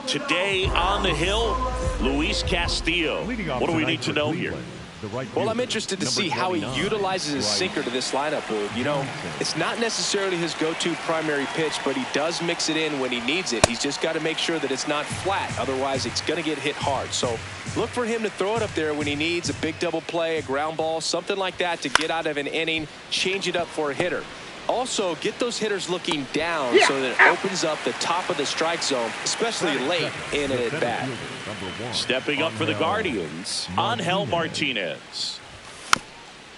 And today on the hill, Luis Castillo. What do we need to know here? Well, I'm interested to see how he utilizes his sinker to this lineup, Boog. You know, it's not necessarily his go-to primary pitch, but he does mix it in when he needs it. He's just got to make sure that it's not flat. Otherwise, it's going to get hit hard. So look for him to throw it up there when he needs a big double play, a ground ball, something like that to get out of an inning, change it up for a hitter. Also, get those hitters looking down so that it opens up the top of the strike zone, especially late in an at-bat. Stepping up for the Guardians, Angel Martinez.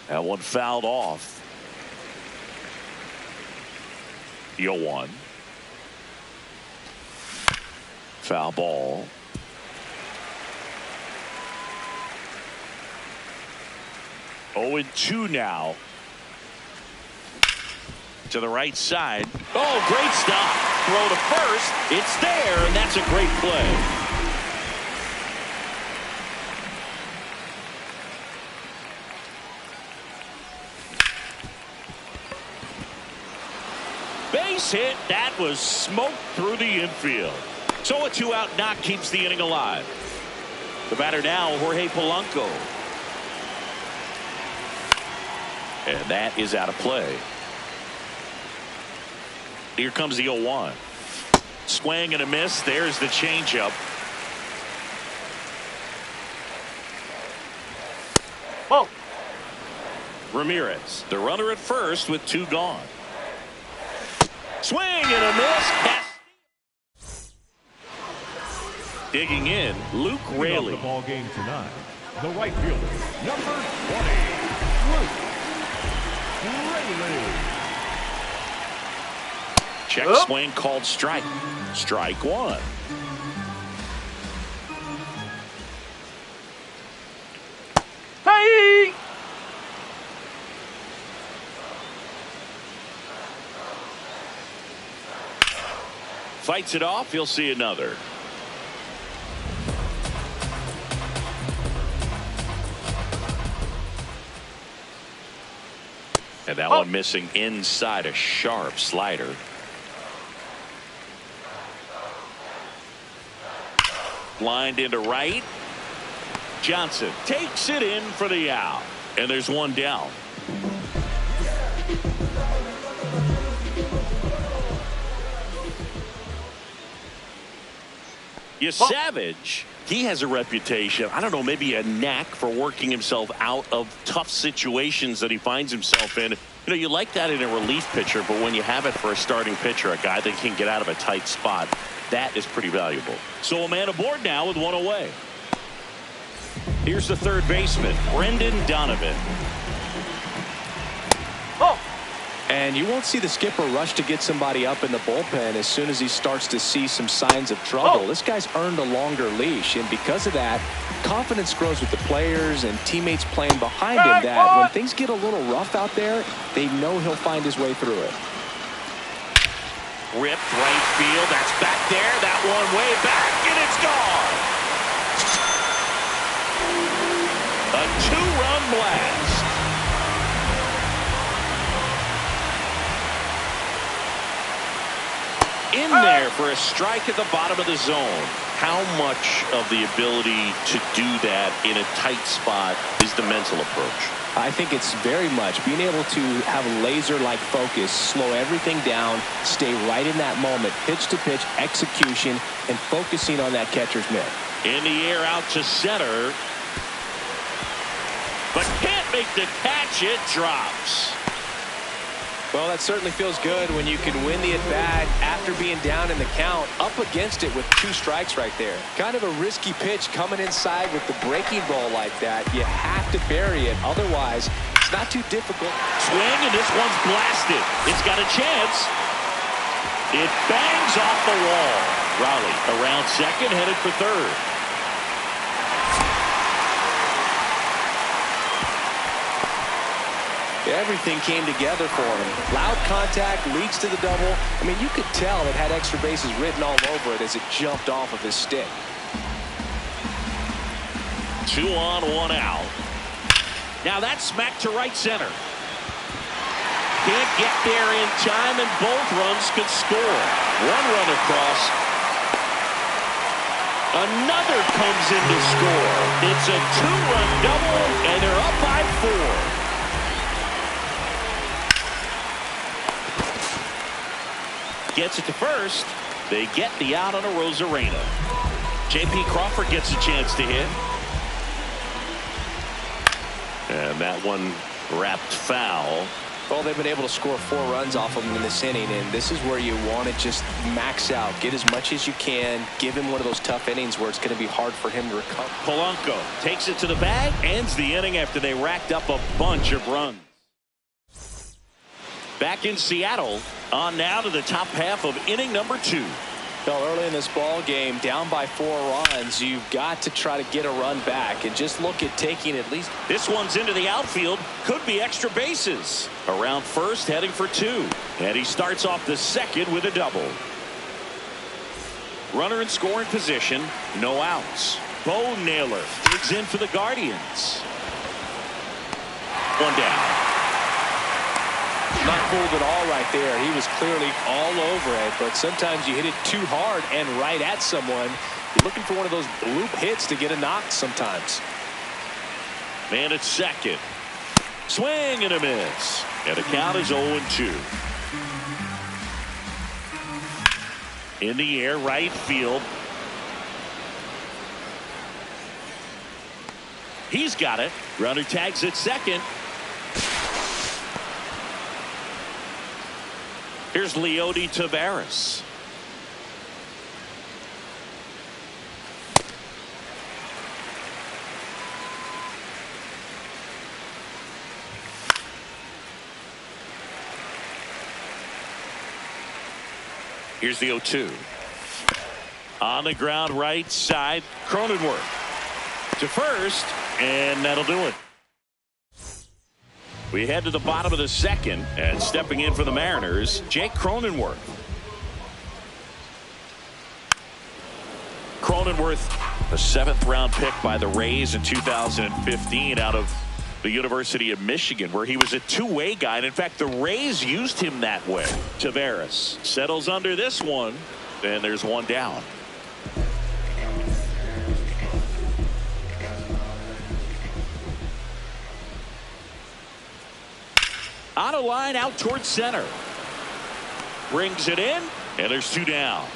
That one fouled off. 0-1. Foul ball. Oh, 2 now. To the right side. Oh, great stop. Throw to first. It's there, and that's a great play. Base hit. That was smoked through the infield. So a 2-out knock keeps the inning alive. The batter now, Jorge Polanco. And that is out of play. Here comes the 0-1. Swing and a miss. There's the changeup. Oh. Ramirez, the runner at first with 2 gone. Swing and a miss. Digging in, Luke Raley. The ball game tonight. The right fielder, number 20, Luke Raley. Check swing called strike. Strike 1. Hey! Fights it off. You'll see another. And that one missing inside a sharp slider. Lined into right. Johnson takes it in for the out. And there's 1 down. Savage, he has a reputation, I don't know, maybe a knack for working himself out of tough situations that he finds himself in. You know, you like that in a relief pitcher, but when you have it for a starting pitcher, a guy that can get out of a tight spot, that is pretty valuable. So a man aboard now with 1 away. Here's the third baseman, Brendan Donovan. Oh! And you won't see the skipper rush to get somebody up in the bullpen as soon as he starts to see some signs of trouble. This guy's earned a longer leash, and because of that, confidence grows with the players and teammates playing behind him that when things get a little rough out there, they know he'll find his way through it. Ripped right field. That's back there. That one way back, and it's gone. A 2-run blast. In there for a strike at the bottom of the zone. How much of the ability to do that in a tight spot is the mental approach? I think it's very much being able to have a laser-like focus, slow everything down, stay right in that moment, pitch-to-pitch execution, and focusing on that catcher's mitt. In the air out to center. But can't make the catch. It drops. Well, that certainly feels good when you can win the at-bat after being down in the count, up against it with 2 strikes right there. Kind of a risky pitch coming inside with the breaking ball like that. You have to bury it. Otherwise, it's not too difficult. Swing, and this one's blasted. It's got a chance. It bangs off the wall. Raleigh around second, headed for third. Everything came together for him. Loud contact leads to the double. I mean, you could tell it had extra bases written all over it as it jumped off of his stick. 2 on, 1 out. Now that's smacked to right center. Can't get there in time, and both runs could score. 1 run across. Another comes in to score. It's a two-run double, and they're up by 4. Gets it to first. They get the out on a Rosarena. J.P. Crawford gets a chance to hit. And that one wrapped foul. Well, they've been able to score 4 runs off of him in this inning, and this is where you want to just max out. Get as much as you can. Give him one of those tough innings where it's going to be hard for him to recover. Polanco takes it to the bag, ends the inning after they racked up a bunch of runs. Back in Seattle, on now to the top half of inning number 2. Well, early in this ball game, down by 4 runs, you've got to try to get a run back and just look at taking at least. This one's into the outfield. Could be extra bases. Around first, heading for 2. And he starts off the second with a double. Runner in scoring position. No outs. Bo Naylor digs in for the Guardians. 1 down. Not fooled at all right there. He was clearly all over it, but sometimes you hit it too hard and right at someone. You're looking for one of those bloop hits to get a knock sometimes. Man at second. Swing and a miss. And the count is 0-2. In the air, right field. He's got it. Runner tags at second. Here's Leody Taveras. Here's the 0-2. On the ground right side, Cronenworth to first, and that'll do it. We head to the bottom of the second, and stepping in for the Mariners, Jake Cronenworth. Cronenworth, a 7th-round pick by the Rays in 2015 out of the University of Michigan, where he was a two-way guy. And in fact, the Rays used him that way. Taveras settles under this one, and there's 1 down. On a line out towards center. Brings it in, and there's 2 down.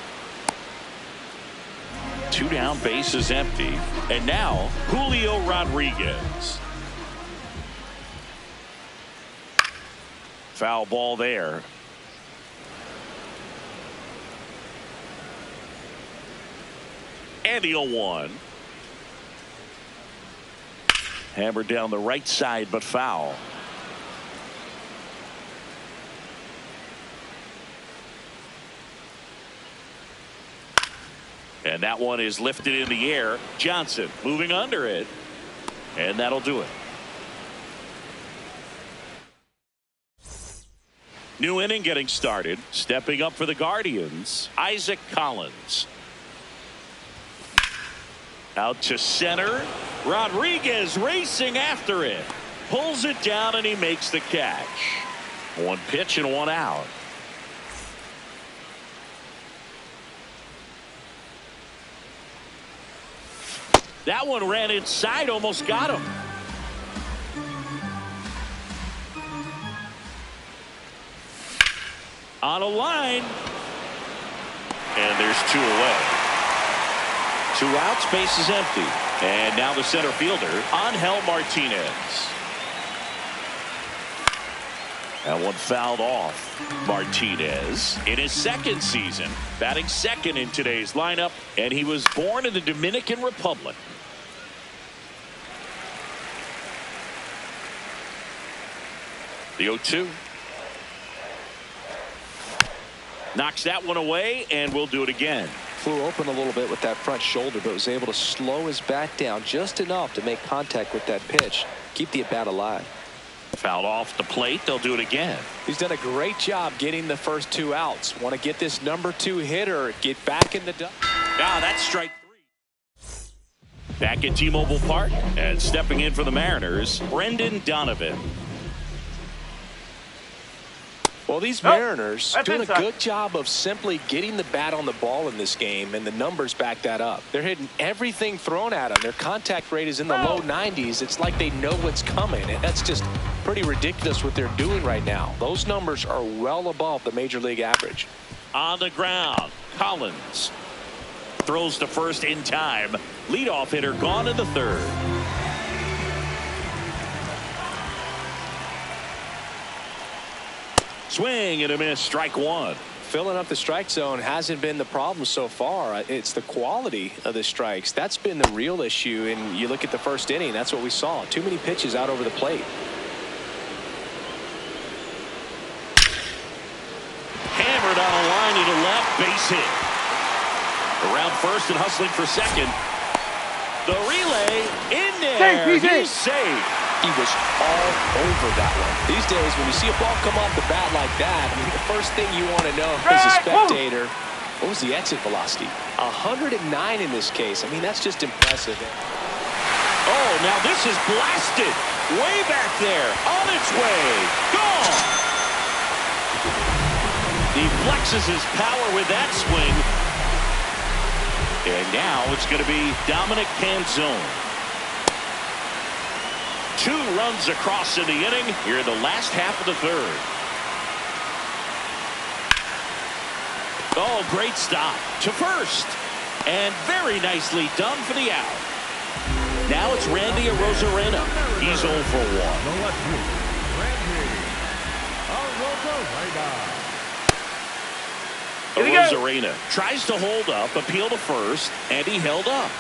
2 down, base is empty. And now, Julio Rodriguez. Foul ball there. And the 0-1. Hammered down the right side, but foul. And that one is lifted in the air. Johnson moving under it. And that'll do it. New inning getting started. Stepping up for the Guardians, Isaac Collins. Out to center. Rodriguez racing after it. Pulls it down and he makes the catch. 1 pitch and 1 out. That one ran inside, almost got him. On a line. And there's 2 away. 2 outs, base is empty. And now the center fielder, Angel Martinez. That one fouled off. Martinez in his 2nd season, batting 2nd in today's lineup, and he was born in the Dominican Republic. The 0-2. Knocks that one away, and we'll do it again. Flew open a little bit with that front shoulder, but was able to slow his bat down just enough to make contact with that pitch. Keep the at-bat alive. Fouled off the plate. They'll do it again. He's done a great job getting the first 2 outs. Want to get this number 2 hitter, get back in the dugout. Now that's strike 3. Back at T-Mobile Park, and stepping in for the Mariners, Brendan Donovan. Well, these Nope. Mariners That's doing inside. a good job of simply getting the bat on the ball in this game, and the numbers back that up. They're hitting everything thrown at them. Their contact rate is in the low 90s. It's like they know what's coming, and that's just pretty ridiculous what they're doing right now. Those numbers are well above the major league average. On the ground, Collins throws to first in time. Leadoff hitter gone in the third. Swing and a miss, strike one. Filling up the strike zone hasn't been the problem so far. It's the quality of the strikes. That's been the real issue. And you look at the first inning, that's what we saw. Too many pitches out over the plate. Hammered on a line to the left, base hit. Around first and hustling for second. The relay in there. He's safe. He was all over that one. These days, when you see a ball come off the bat like that, I mean, the first thing you want to know as a spectator, what was the exit velocity? 109 in this case. I mean, that's just impressive. Oh, now this is blasted. Way back there. On its way. Gone. He flexes his power with that swing. And now it's going to be Dominic Canzone. 2 runs across in the inning here in the last half of the third. Oh, great stop to first. And very nicely done for the out. Now it's Randy Arozarena. He's 0 for 1. The left fielder, Randy Arozarena. Arozarena tries to hold up, appeal to first, and he held up.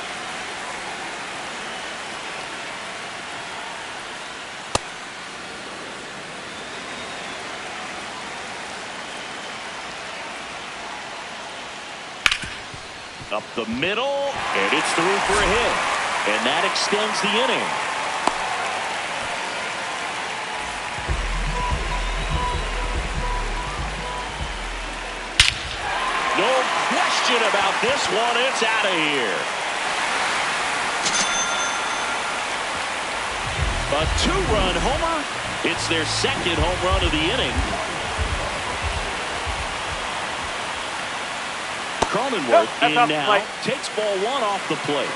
Up the middle, and it's through for a hit. And that extends the inning. No question about this one. It's out of here. A 2-run homer. It's their second home run of the inning. Cronenworth in now, takes ball 1 off the plate.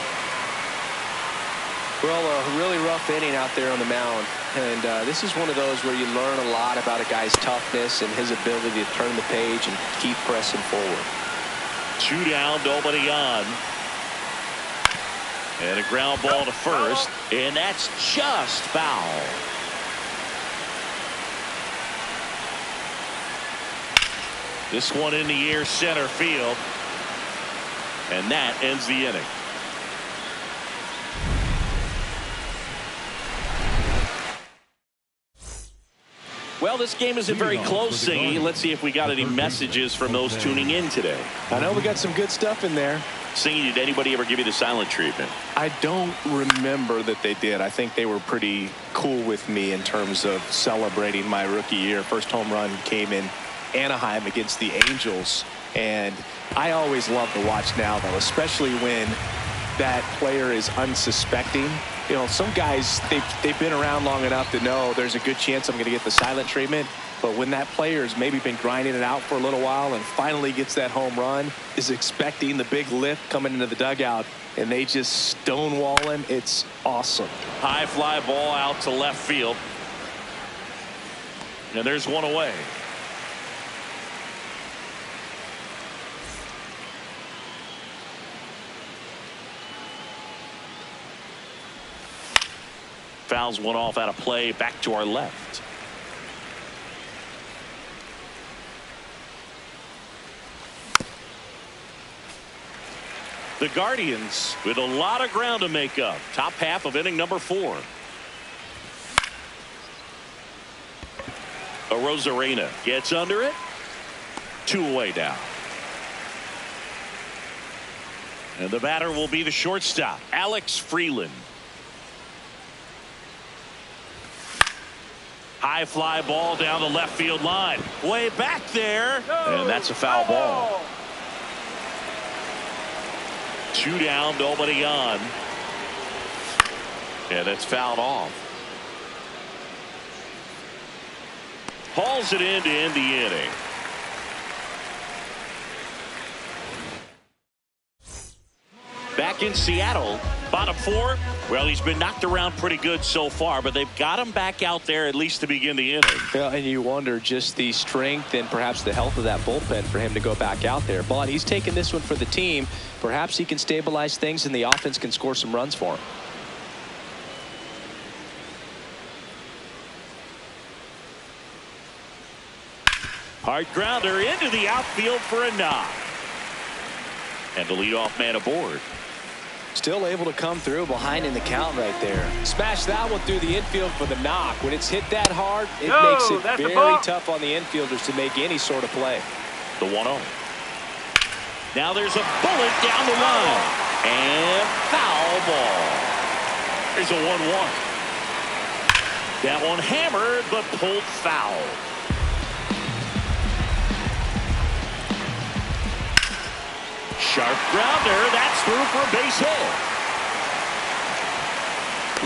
Well, a really rough inning out there on the mound. And this is one of those where you learn a lot about a guy's toughness and his ability to turn the page and keep pressing forward. 2 down, nobody on. And a ground ball to first. And that's just foul. This one in the air, center field. And that ends the inning. Well, this game isn't very close, Singy. Let's see if we got any messages from those tuning in today. I know we got some good stuff in there. Singy, did anybody ever give you the silent treatment? I don't remember that they did. I think they were pretty cool with me in terms of celebrating my rookie year. First home run came in Anaheim against the Angels. And I always love to watch now, though, especially when that player is unsuspecting. You know, some guys, they've been around long enough to know there's a good chance I'm going to get the silent treatment. But when that player's maybe been grinding it out for a little while and finally gets that home run, is expecting the big lift coming into the dugout, and they just stonewall him, it's awesome. High fly ball out to left field. And there's one away. Fouls one off out of play, back to our left. The Guardians with a lot of ground to make up. Top half of inning number 4. Arozarena gets under it. 2 away now. And the batter will be the shortstop, Alex Freeland. High fly ball down the left field line. Way back there. And that's a foul ball. 2 down, nobody on. And that's fouled off. hauls it in to end the inning. Back in Seattle, bottom four. Well, he's been knocked around pretty good so far, but they've got him back out there at least to begin the inning. Yeah, and you wonder just the strength and perhaps the health of that bullpen for him to go back out there. But he's taking this one for the team. Perhaps he can stabilize things and the offense can score some runs for him. Hard grounder into the outfield for a knock. And the leadoff man aboard. Still able to come through behind in the count right there. Smash that one through the infield for the knock. When it's hit that hard, it makes it very tough on the infielders to make any sort of play. The 1-0. Now there's a bullet down the line. And foul ball. There's a 1-1. That one hammered but pulled foul. Sharp grounder. That's through for a base hit.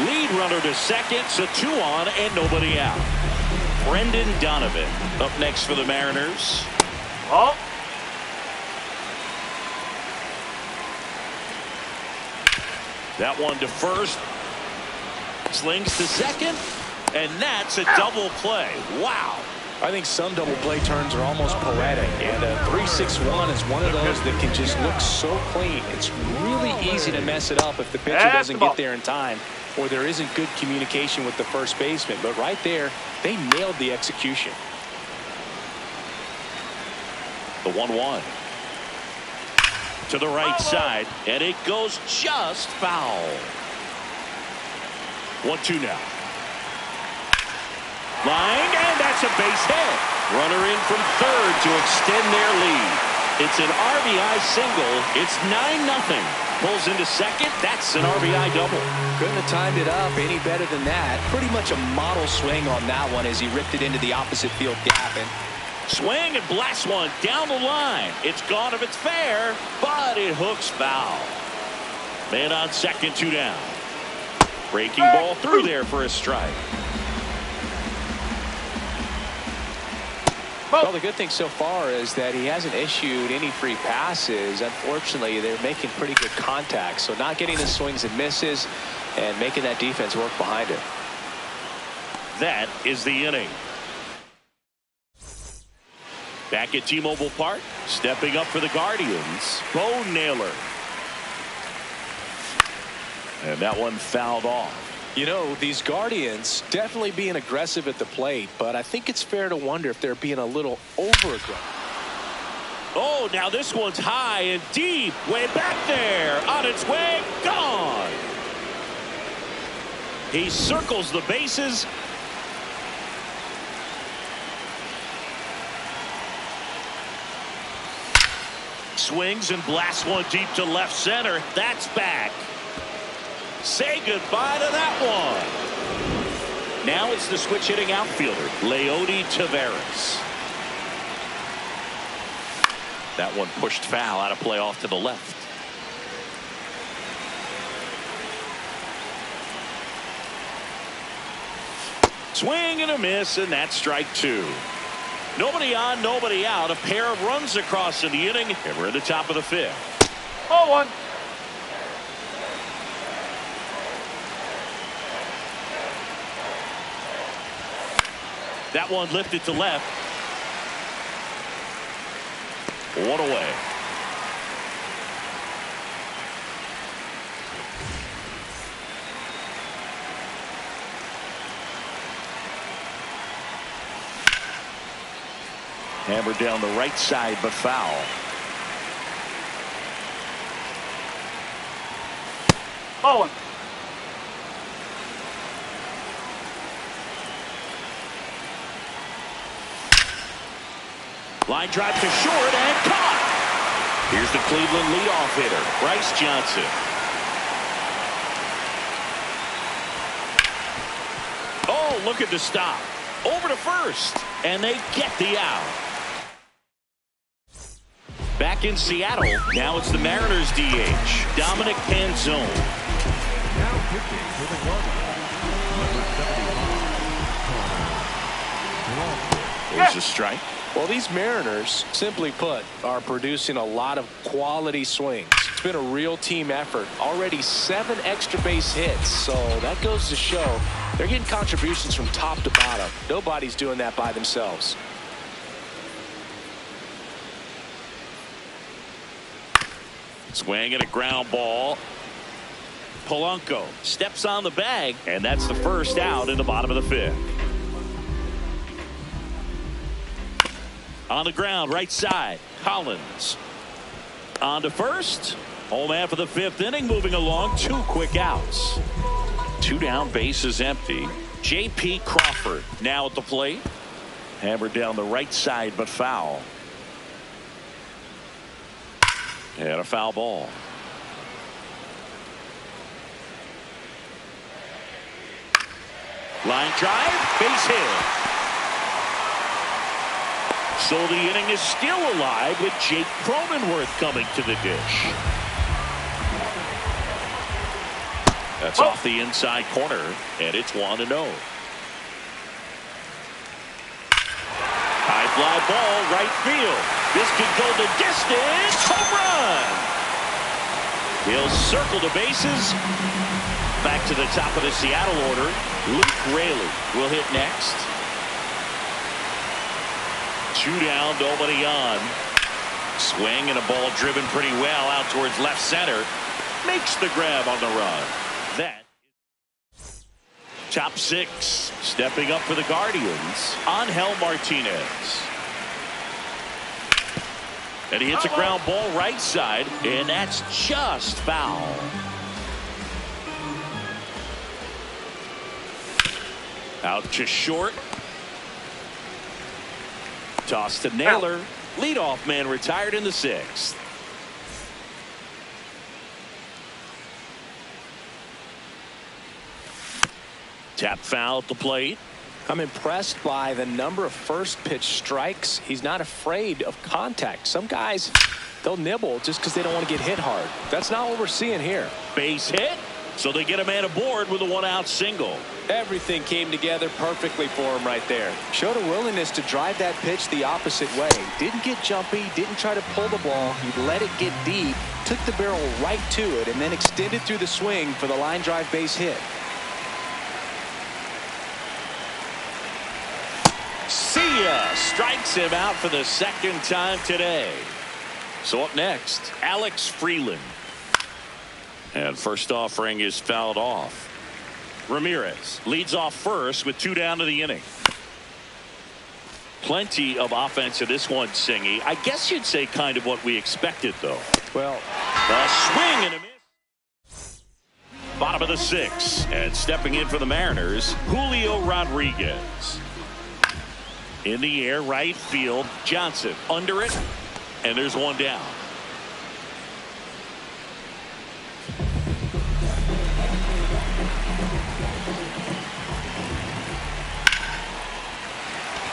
Lead runner to second, so 2 on and nobody out. Brendan Donovan up next for the Mariners. Oh. That one to first. Slings to second. And that's a double play. Wow. I think some double play turns are almost poetic, and a 3-6-1 is one of those that can just look so clean. It's really easy to mess it up if the pitcher doesn't get there in time or there isn't good communication with the first baseman. But right there, they nailed the execution. The 1-1. To the right side, and it goes just foul. 1-2 now. Line, and that's a base hit. Runner in from third to extend their lead. It's an RBI single. It's 9-0. Pulls into second. That's an RBI double. Couldn't have timed it up any better than that. Pretty much a model swing on that one as he ripped it into the opposite field gap. And swing and blast one down the line. It's gone if it's fair, but it hooks foul. Man on second, 2 down. Breaking ball through there for a strike. Well, the good thing so far is that he hasn't issued any free passes. Unfortunately, they're making pretty good contact, so not getting the swings and misses and making that defense work behind it. That is the inning. Back at T-Mobile Park, stepping up for the Guardians, Bo Naylor. And that one fouled off. You know, these Guardians definitely being aggressive at the plate, but I think it's fair to wonder if they're being a little over-aggressive. Oh, now this one's high and deep, way back there, on its way, gone. He circles the bases. Swings and blasts one deep to left center. That's back. Say goodbye to that one. Now it's the switch hitting outfielder, Leody Taveras. That one pushed foul, out of play off to the left. Swing and a miss, and that's strike 2. Nobody on, nobody out. A pair of runs across in the inning, and we're at the top of the 5th. 0-1. That one lifted to left. 1 away. Hammered down the right side, but foul. 0-1. Line drive to short and caught. Here's the Cleveland leadoff hitter, Bryce Johnson. Oh, look at the stop. Over to first, and they get the out. Back in Seattle, now it's the Mariners DH, Dominic Panzone. Now pitching for the Guardians, number 75, Connor Crawford. There's a strike. Well, these Mariners, simply put, are producing a lot of quality swings. It's been a real team effort. Already 7 extra base hits, so that goes to show they're getting contributions from top to bottom. Nobody's doing that by themselves. Swing and a ground ball. Polanco steps on the bag, and that's the first out in the bottom of the 5th. On the ground, right side, Collins. On to first. Home half of the 5th inning, moving along. 2 quick outs. 2 down, bases empty. J.P. Crawford now at the plate. Hammered down the right side, but foul. And a foul ball. Line drive, base hit. So the inning is still alive with Jake Cronenworth coming to the dish. That's off the inside corner, and it's 1-0. High fly ball, right field. This could go the distance. Home run! He'll circle the bases. Back to the top of the Seattle order. Luke Raley will hit next. 2 down, nobody on. Swing and a ball driven pretty well out towards left center. Makes the grab on the run. That top 6 stepping up for the Guardians. Angel Martinez. And he hits a ground ball right side, and that's just foul. Out to short. Toss to Naylor. Leadoff man retired in the 6th. Tap foul at the plate. I'm impressed by the number of first pitch strikes. He's not afraid of contact. Some guys, they'll nibble just because they don't want to get hit hard. That's not what we're seeing here. Base hit. So they get a man aboard with a 1-out single. Everything came together perfectly for him right there. Showed a willingness to drive that pitch the opposite way. Didn't get jumpy, didn't try to pull the ball. He let it get deep, took the barrel right to it, and then extended through the swing for the line drive base hit. See ya! Strikes him out for the 2nd time today. So up next, Alex Freeland. And first offering is fouled off. Ramirez leads off first with 2 down to the inning. Plenty of offense in this one, Singy. I guess you'd say kind of what we expected, though. Well, a swing and a miss. Bottom of the 6th, and stepping in for the Mariners, Julio Rodriguez. In the air, right field. Johnson under it, and there's 1 down.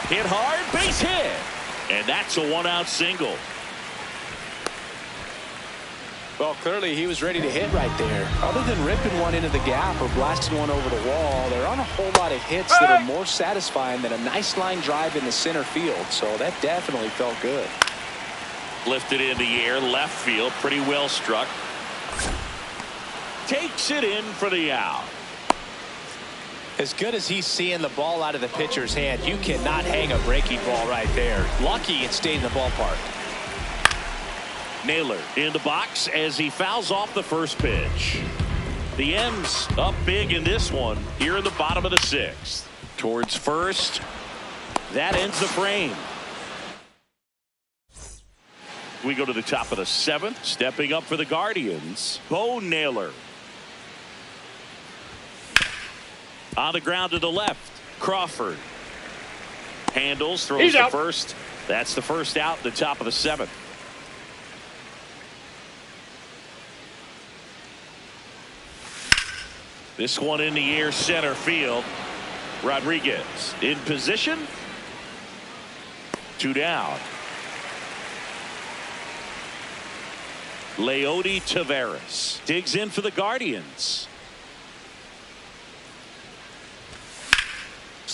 Hit hard, base hit. And that's a 1-out single. Well, clearly he was ready to hit right there. Other than ripping one into the gap or blasting one over the wall, there aren't a whole lot of hits that are more satisfying than a nice line drive in the center field. So that definitely felt good. Lifted in the air, left field, pretty well struck. Takes it in for the out. As good as he's seeing the ball out of the pitcher's hand, you cannot hang a breaking ball right there. Lucky it stayed in the ballpark. Naylor in the box as he fouls off the first pitch. The M's up big in this one here in the bottom of the 6th. Towards first. That ends the frame. We go to the top of the 7th. Stepping up for the Guardians, Bo Naylor. On the ground to the left, Crawford. Handles, throws to first. That's the first out, the top of the 7th. This one in the air, center field. Rodriguez in position. 2 down. Leody Taveras digs in for the Guardians.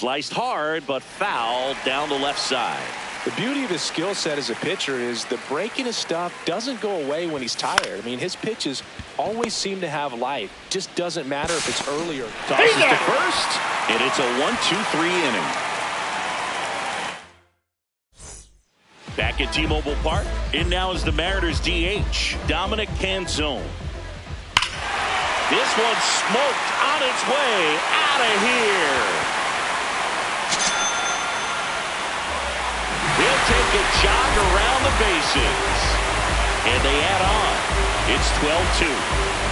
Sliced hard, but fouled down the left side. The beauty of his skill set as a pitcher is the break in his stuff doesn't go away when he's tired. I mean, his pitches always seem to have life. Just doesn't matter if it's early or tosses to first, and it's a 1-2-3 inning. Back at T-Mobile Park, in now is the Mariners DH, Dominic Canzone. This one smoked on its way out of here. He'll take a jog around the bases. And they add on. It's 12-2.